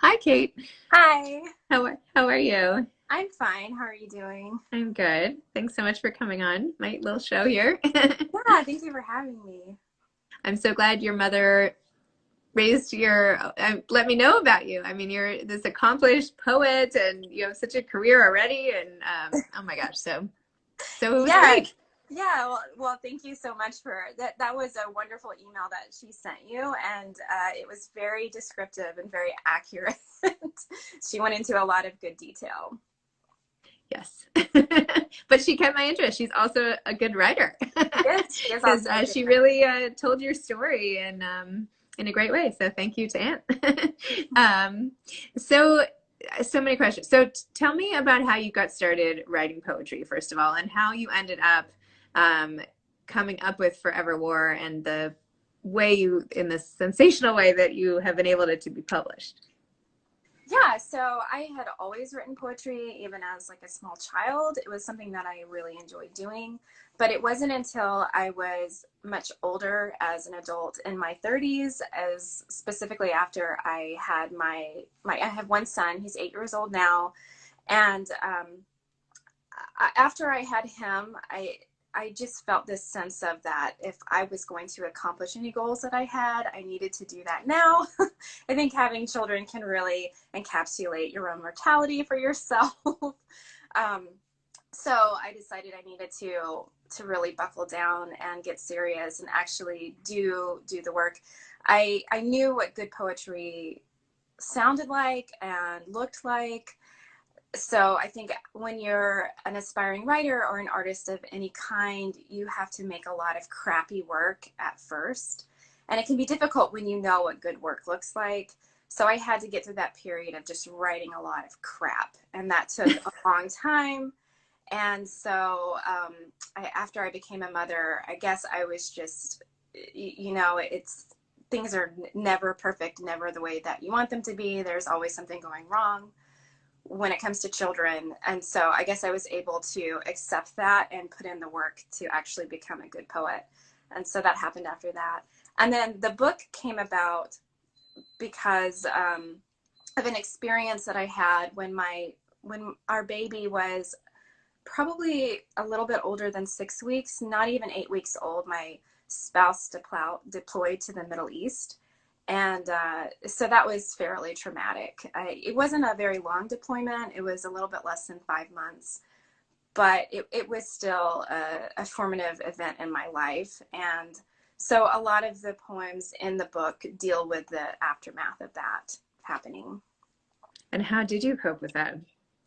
Hi, Kate. Hi, How are you? I'm fine. How are you doing? I'm good. Thanks so much for coming on my little show here. Yeah, thank you for having me. I'm so glad your mother raised let me know about you. I mean, you're this accomplished poet and you have such a career already. And oh my gosh, so it was Yeah, great. yeah. Well, thank you so much for that. That was a wonderful email that she sent you, and it was very descriptive and very accurate. She went into a lot of good detail. Yes. But she kept my interest. She's also a good writer She is because also a good she writer. really told your story in a great way. So thank you to Anne. um, so, so many questions. So tell me about how you got started writing poetry, first of all, and how you ended up um, coming up with Forever War and the way in this sensational way that you have enabled it to be published. Yeah, so I had always written poetry, even as like a small child. It was something that I really enjoyed doing, but it wasn't until I was much older as an adult in my 30s, as specifically after I had I have one son. He's 8 years old now, and after I had him, I just felt this sense of that if I was going to accomplish any goals that I had, I needed to do that now. I think having children can really encapsulate your own mortality for yourself. um, so I decided I needed to really buckle down and get serious and actually do the work. I knew what good poetry sounded like and looked like, so I think when you're an aspiring writer or an artist of any kind, you have to make a lot of crappy work at first. And it can be difficult when you know what good work looks like. So I had to get through that period of just writing a lot of crap. And that took a long time. And so after I became a mother, I guess I was just, it's things are never perfect, never the way that you want them to be. There's always something going wrong when it comes to children. And so I guess I was able to accept that and put in the work to actually become a good poet. And so that happened after that. And then the book came about because of an experience that I had when our baby was probably a little bit older than 6 weeks, not even 8 weeks old. My spouse deployed to the Middle East, and so that was fairly traumatic. It wasn't a very long deployment. It was a little bit less than 5 months, but it was still a formative event in my life. And so a lot of the poems in the book deal with the aftermath of that happening. And how did you cope with that?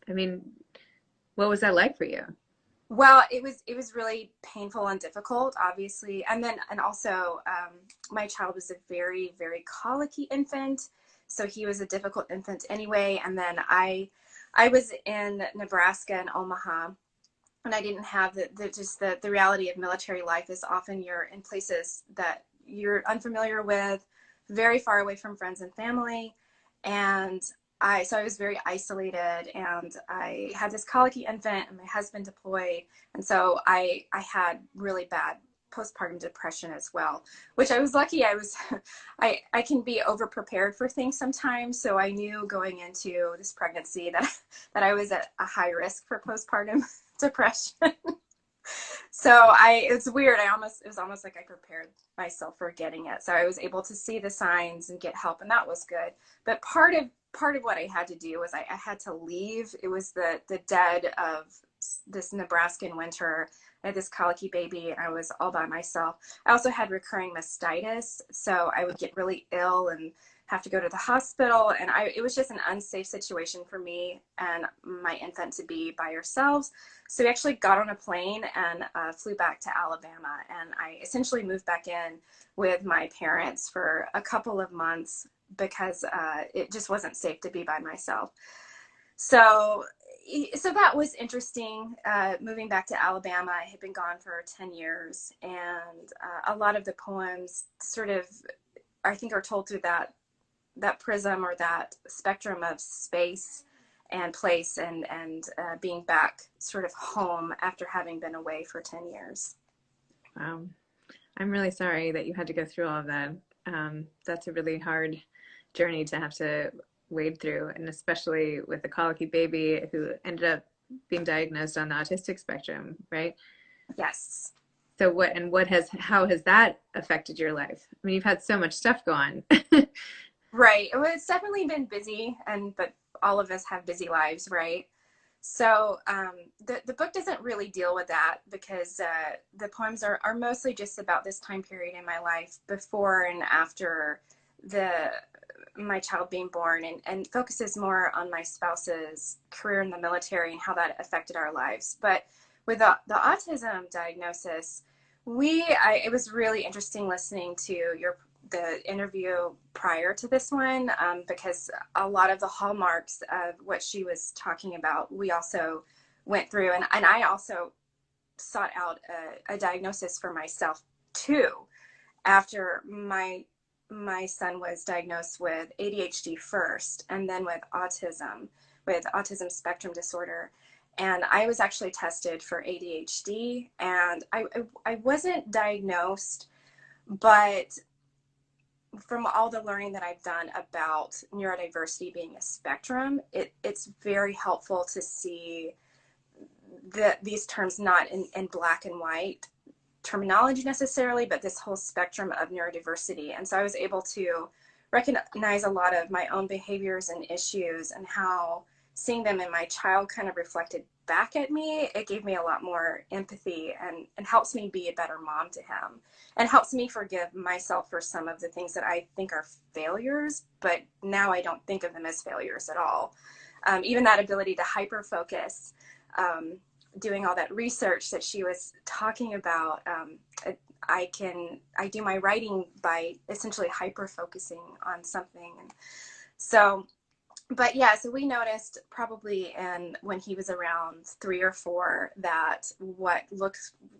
I mean, what was that like for you? Well, it was really painful and difficult, obviously, and also my child was a very colicky infant, so he was a difficult infant anyway. And then I was in Nebraska and Omaha, and I didn't have the reality of military life is often you're in places that you're unfamiliar with, very far away from friends and family, and I was very isolated, and I had this colicky infant, and my husband deployed, and so I had really bad postpartum depression as well, which I was lucky. I can be over prepared for things sometimes, so I knew going into this pregnancy that I was at a high risk for postpartum depression. So it's weird. It was almost like I prepared myself for getting it. So I was able to see the signs and get help, and that was good. But part of what I had to do was I had to leave. It was the dead of this Nebraskan winter. I had this colicky baby, and I was all by myself. I also had recurring mastitis, so I would get really ill and have to go to the hospital, and it was just an unsafe situation for me and my infant to be by ourselves. So we actually got on a plane and flew back to Alabama, and I essentially moved back in with my parents for a couple of months because it just wasn't safe to be by myself. So so that was interesting. Moving back to Alabama, I had been gone for 10 years, and a lot of the poems sort of, I think, are told through that prism or that spectrum of space and place, and being back sort of home after having been away for 10 years. Wow. I'm really sorry that you had to go through all of that. That's a really hard journey to have to wade through, and especially with a colicky baby who ended up being diagnosed on the autistic spectrum, right? Yes. So how has that affected your life? I mean, you've had so much stuff go on. Right. Well, it's definitely been busy, but all of us have busy lives, right? So the book doesn't really deal with that because the poems are mostly just about this time period in my life before and after the my child being born, and focuses more on my spouse's career in the military and how that affected our lives. But with the autism diagnosis, it was really interesting listening to the interview prior to this one, because a lot of the hallmarks of what she was talking about, we also went through. And I also sought out a diagnosis for myself too, after my son was diagnosed with ADHD first, and then with autism spectrum disorder. And I was actually tested for ADHD, and I wasn't diagnosed, but from all the learning that I've done about neurodiversity being a spectrum, it's very helpful to see these terms not in black and white terminology necessarily, but this whole spectrum of neurodiversity. And so I was able to recognize a lot of my own behaviors and issues, and how seeing them in my child kind of reflected back at me. It gave me a lot more empathy, and helps me be a better mom to him, and helps me forgive myself for some of the things that I think are failures, but now I don't think of them as failures at all. Even that ability to hyper focus, doing all that research that she was talking about, I do my writing by essentially hyper focusing on something. And so, but yeah, so we noticed probably when he was around 3 or 4 that what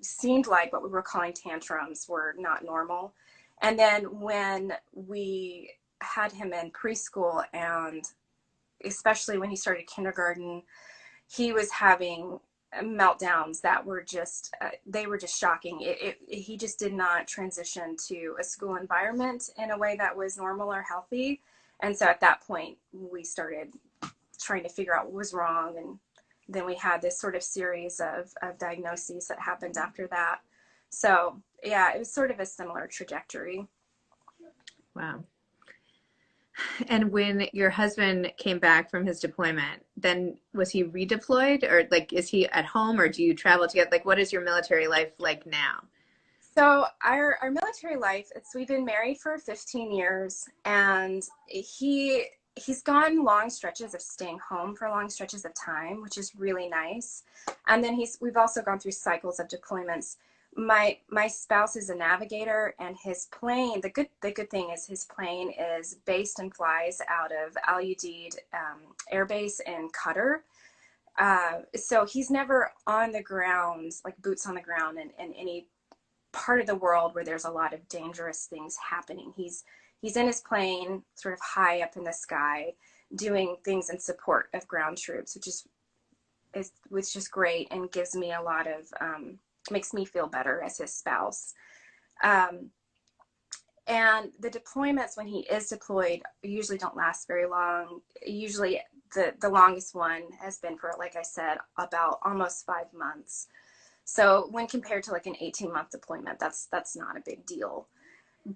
seemed like what we were calling tantrums were not normal. And then when we had him in preschool, and especially when he started kindergarten, he was having meltdowns that were just they were just shocking. He just did not transition to a school environment in a way that was normal or healthy. And so at that point we started trying to figure out what was wrong, and then we had this sort of series of diagnoses that happened after that. So yeah, it was sort of a similar trajectory. Wow. And when your husband came back from his deployment, then was he redeployed, or like is he at home, or do you travel together? Like what is your military life like now? So our military life, we've been married for 15 years, and he's gone long stretches of staying home for long stretches of time, which is really nice. And then we've also gone through cycles of deployments. My spouse is a navigator, and his plane, the good thing is his plane is based and flies out of Al Udeid Air Base in Qatar. So he's never on the ground, like boots on the ground in any part of the world where there's a lot of dangerous things happening. He's in his plane, sort of high up in the sky, doing things in support of ground troops, which is great, and gives me a lot of makes me feel better as his spouse. And the deployments, when he is deployed, usually don't last very long. Usually the longest one has been for, like I said, about almost 5 months. So when compared to like an 18-month deployment, that's not a big deal.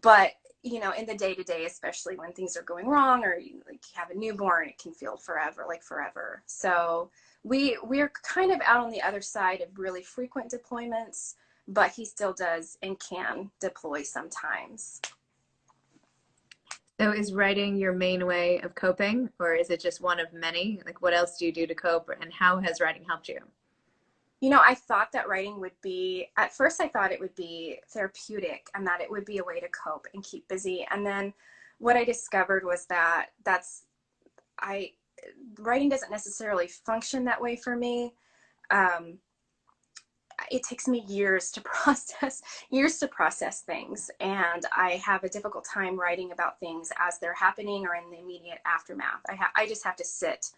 But in the day-to-day, especially when things are going wrong, or you have a newborn, it can feel forever. So we're kind of out on the other side of really frequent deployments, but he still does and can deploy sometimes. So is writing your main way of coping, or is it just one of many? Like what else do you do to cope, and how has writing helped you? I thought that writing at first I thought it would be therapeutic, and that it would be a way to cope and keep busy. And then what I discovered was that writing doesn't necessarily function that way for me. It takes me years to process things, and I have a difficult time writing about things as they're happening or in the immediate aftermath. I just have to sit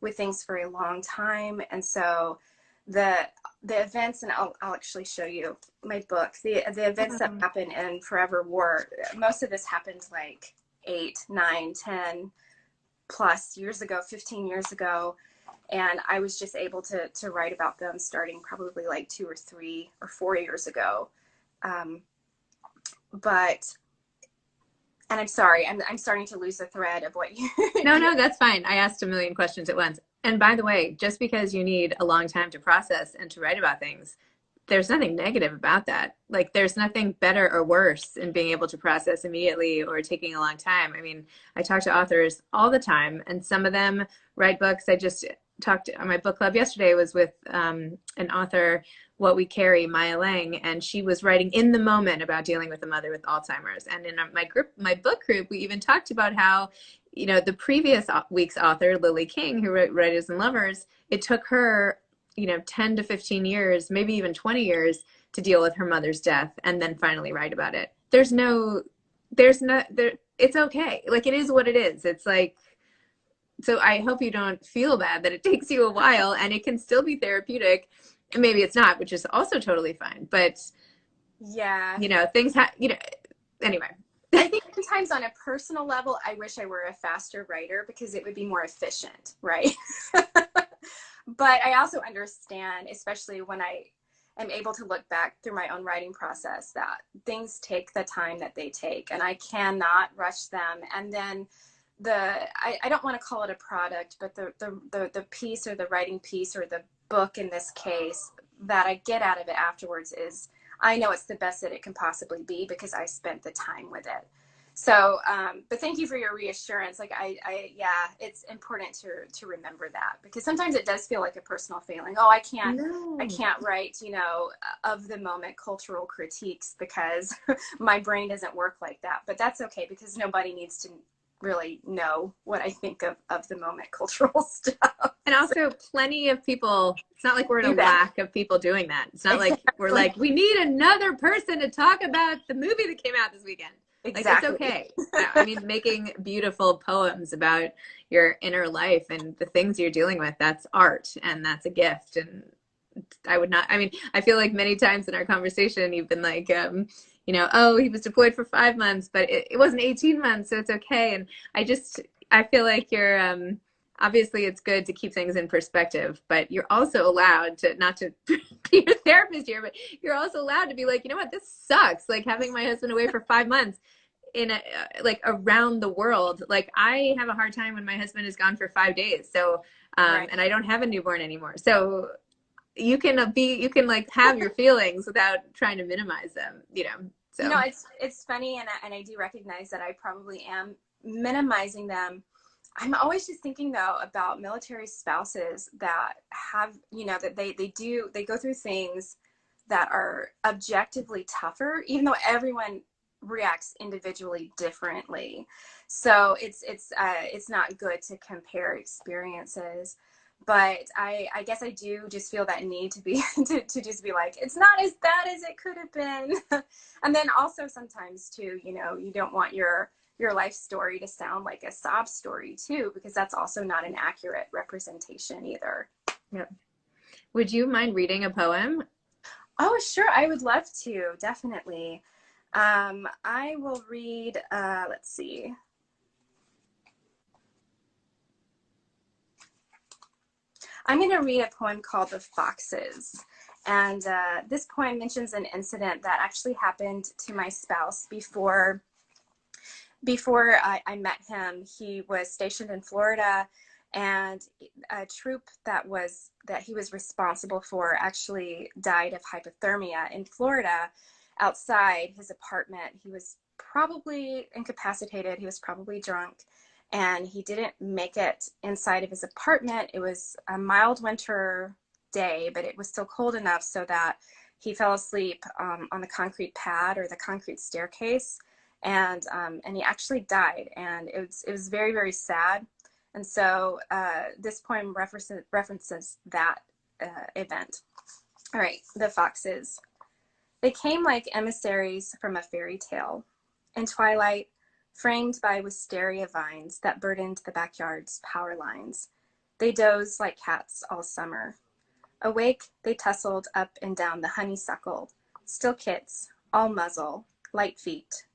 with things for a long time. And so the events, and I'll actually show you my book, the events that happen in Forever War, most of this happened like 8, 9, 10, plus years ago, 15 years ago. And I was just able to write about them starting probably like 2 or 3 or 4 years ago. But, and I'm sorry, I'm starting to lose the thread of what you. No, that's fine. I asked a million questions at once. And by the way, just because you need a long time to process and to write about things, there's nothing negative about that. Like, there's nothing better or worse in being able to process immediately or taking a long time. I mean, I talk to authors all the time, and some of them write books. I just talked on my book club yesterday was with an author, What We Carry, Maya Lang, and she was writing in the moment about dealing with a mother with Alzheimer's. And in my book group, we even talked about how, you know, the previous week's author, Lily King, who wrote Writers and Lovers, it took her, you know, 10 to 15 years, maybe even 20 years to deal with her mother's death and then finally write about it. It's okay. Like, it is what it is. It's like, so I hope you don't feel bad that it takes you a while, and it can still be therapeutic. And maybe it's not, which is also totally fine. But Yeah, you know, anyway. I think sometimes on a personal level, I wish I were a faster writer because it would be more efficient, right? But I also understand, especially when I am able to look back through my own writing process, that things take the time that they take, and I cannot rush them. And then I don't want to call it a product, but the piece, or the writing piece, or the book in this case, that I get out of it afterwards is, I know it's the best that it can possibly be because I spent the time with it. So, but thank you for your reassurance. Like, yeah, it's important to remember that, because sometimes it does feel like a personal failing. Oh, I can't write, you know, of the moment cultural critiques because my brain doesn't work like that. But that's okay, because nobody needs to really know what I think of the moment cultural stuff. And also, plenty of people, it's not like we're in a lack of people doing that. It's not like we're like, we need another person to talk about the movie that came out this weekend. Exactly. Like, it's okay. I mean, making beautiful poems about your inner life and the things you're dealing with, that's art, and that's a gift. And I feel like many times in our conversation, you've been like, you know, oh, he was deployed for 5 months, but it wasn't 18 months, so it's okay. And I feel like you're, obviously it's good to keep things in perspective, but you're also allowed to, not to be a therapist here, but you're also allowed to be like, you know what, this sucks. Like, having my husband away for 5 months like around the world. Like, I have a hard time when my husband is gone for 5 days. So, Right. and I don't have a newborn anymore. So you can like have your feelings without trying to minimize them, you know? So, you know, it's funny, and I do recognize that I probably am minimizing them. I'm always just thinking, though, about military spouses that have, you know, that they go through things that are objectively tougher, even though everyone reacts individually differently. So it's not good to compare experiences. But I guess I do just feel that need to be to just be like, it's not as bad as it could have been. And then also sometimes too, you know, you don't want your life story to sound like a sob story too, because that's also not an accurate representation either. yeah. Would you mind reading a poem? Oh, sure. I would love to. Definitely. I will read, let's see. I'm going to read a poem called The Foxes. And this poem mentions an incident that actually happened to my spouse before I met him. He was stationed in Florida, and a troop that he was responsible for actually died of hypothermia in Florida outside his apartment. He was probably incapacitated. He was probably drunk, and he didn't make it inside of his apartment. It was a mild winter day, but it was still cold enough so that he fell asleep on the concrete pad, or the concrete staircase, and he actually died. And it was very, very sad. And so this poem references that event. All right, The Foxes. They came like emissaries from a fairy tale. In twilight, framed by wisteria vines that burdened the backyard's power lines, they dozed like cats all summer. Awake, they tussled up and down the honeysuckle, still kits, all muzzle, light feet.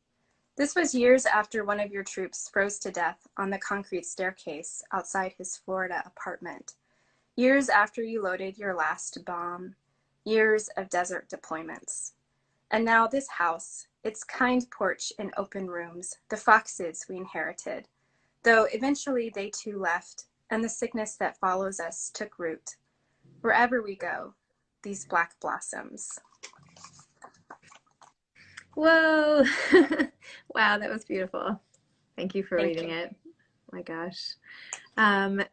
This was years after one of your troops froze to death on the concrete staircase outside his Florida apartment. Years after you loaded your last bomb. Years of desert deployments. And now this house, its kind porch and open rooms, the foxes we inherited. Though eventually they too left, and the sickness that follows us took root. Wherever we go, these black blossoms. Whoa. Wow, that was beautiful. Thank you for Thank reading you. it. My gosh.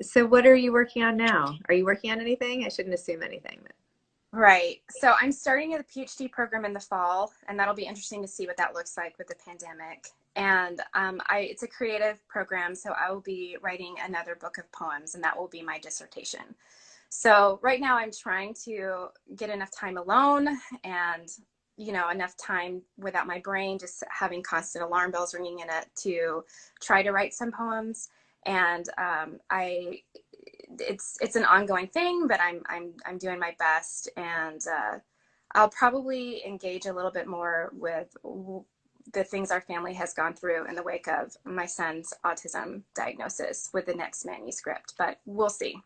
So what are you working on now? Are you working on anything? I shouldn't assume anything. But... Right. So I'm starting a PhD program in the fall, and that'll be interesting to see what that looks like with the pandemic. And it's a creative program, so I will be writing another book of poems, and that will be my dissertation. So right now I'm trying to get enough time alone and, enough time without my brain just having constant alarm bells ringing in it to try to write some poems. And it's an ongoing thing, but I'm doing my best, and I'll probably engage a little bit more with the things our family has gone through in the wake of my son's autism diagnosis with the next manuscript, but we'll see.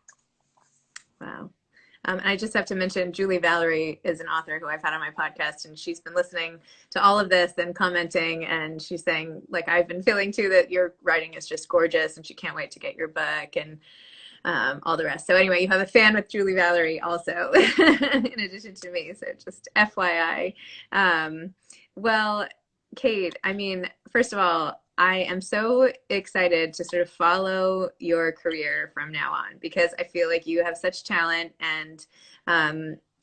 Wow. And I just have to mention Julie Valerie is an author who I've had on my podcast, and she's been listening to all of this and commenting, and she's saying, like, I've been feeling too that your writing is just gorgeous, and she can't wait to get your book and all the rest. So anyway, you have a fan with Julie Valerie also, in addition to me. So just FYI. Well, Kate, I mean, first of all, I am so excited to sort of follow your career from now on, because I feel like you have such talent, and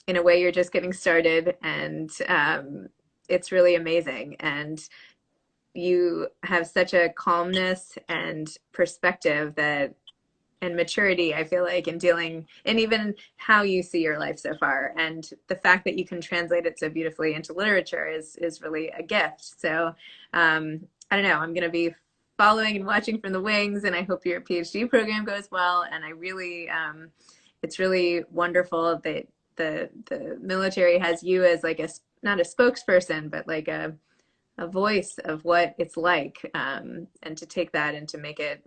in a way you're just getting started, and it's really amazing. And you have such a calmness and perspective that, and maturity, I feel like, in dealing, and even how you see your life so far. And the fact that you can translate it so beautifully into literature is really a gift. So I don't know, I'm going to be following and watching from the wings, and I hope your PhD program goes well. And I really, it's really wonderful that the military has you as like not a spokesperson, but like a voice of what it's like, and to take that and to make it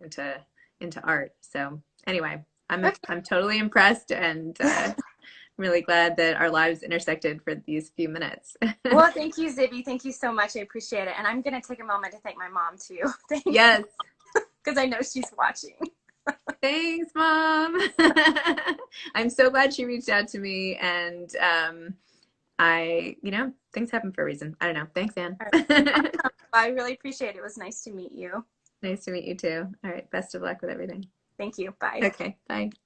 into art. So anyway, I'm totally impressed, and I'm really glad that our lives intersected for these few minutes. Well, thank you, Zibby. Thank you so much. I appreciate it. And I'm going to take a moment to thank my mom too. Thanks. Yes. Because I know she's watching. Thanks, Mom. I'm so glad she reached out to me, and things happen for a reason. I don't know. Thanks, Anne. Right. I really appreciate it. It was nice to meet you. Nice to meet you too. All right. Best of luck with everything. Thank you. Bye. Okay. Bye.